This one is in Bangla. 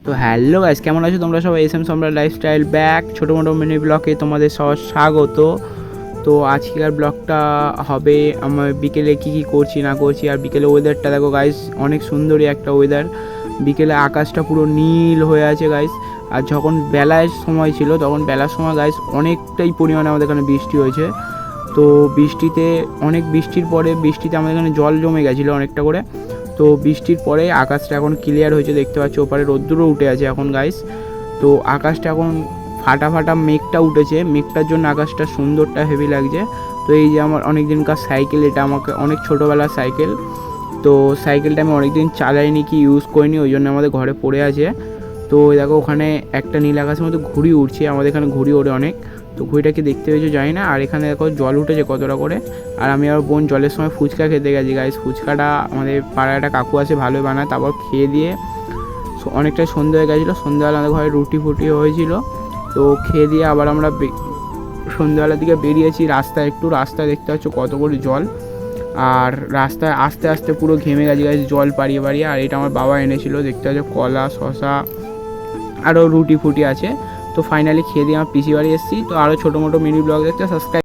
তো হ্যালো গাইস, কেমন আছো তোমরা সবাই? এসএম সম্রাট লাইফস্টাইল ব্যাক ছোটো মোটো মিনি ব্লগে তোমাদের সবার স্বাগত। তো আজকের ব্লগটা হবে আমার বিকেলে কী করছি না করছি। আর বিকেলে ওয়েদারটা দেখো গাইস, অনেক সুন্দরই একটা ওয়েদার। বিকেলে আকাশটা পুরো নীল হয়ে আছে গাইস। আর যখন বেলার সময় ছিল তখন বেলার সময় গাইস অনেকটাই পরিমাণে আমাদের এখানে বৃষ্টি হয়েছে। তো বৃষ্টির পরে বৃষ্টিতে আমাদের এখানে জল জমে গেছিলো অনেকটা করে। তো বৃষ্টির পরে আকাশটা এখন ক্লিয়ার হয়েছে, দেখতে পাচ্ছ ওপারে রোদ্দুরও উঠে আছে এখন গাইস। তো আকাশটা এখন ফাটা ফাটা মেঘটা উঠেছে, মেঘটার জন্য আকাশটা সুন্দরটা হেভি লাগছে। তো এই যে আমার অনেক দিনকার সাইকেল, এটা আমাকে অনেক ছোটোবেলার সাইকেল। তো সাইকেলটা আমি অনেক দিন চালাইনি, কি ইউজ করিনি, ওই জন্য আমাদের ঘরে পড়ে আছে। তো দেখো ওখানে একটা নীল আকাশের মধ্যে ঘুড়ি উড়ছে, আমাদের এখানে ঘুড়ি ওড়ে অনেক। তো ঘুড়িটাকে দেখতে পেয়েছো জানি না। আর এখানে দেখো জল উঠেছে কতটা করে। আর আমি আর বোন জলের সময় ফুচকা খেতে গেছি গাইস। ফুচকাটা আমাদের পাড়ায় একটা কাকু আছে, ভালোই বানায়। তারপর খেয়ে দিয়ে অনেকটা সন্ধ্যে হয়ে গেছিলো। সন্ধ্যাবেলা আমাদের ঘরে রুটি ফুটি হয়েছিল। তো খেয়ে দিয়ে আবার আমরা সন্ধ্যাবেলার দিকে বেরিয়েছি। রাস্তায় দেখতে পাচ্ছ কত করে জল। আর রাস্তায় আস্তে আস্তে পুরো ঘেমে গেছে গাইস জল পাড়িয়ে পাড়িয়ে। আর এটা আমার বাবা এনেছিল, দেখতে পাচ্ছ কলা, শশা, আরও রুটি ফুটি আছে। তো ফাইনালি খেয়ে দিয়ে আমার পিসি বাড়ি এসেছি। তো আরও ছোটো মোটো মিনি ব্লগ দেখতে সাবস্ক্রাইব।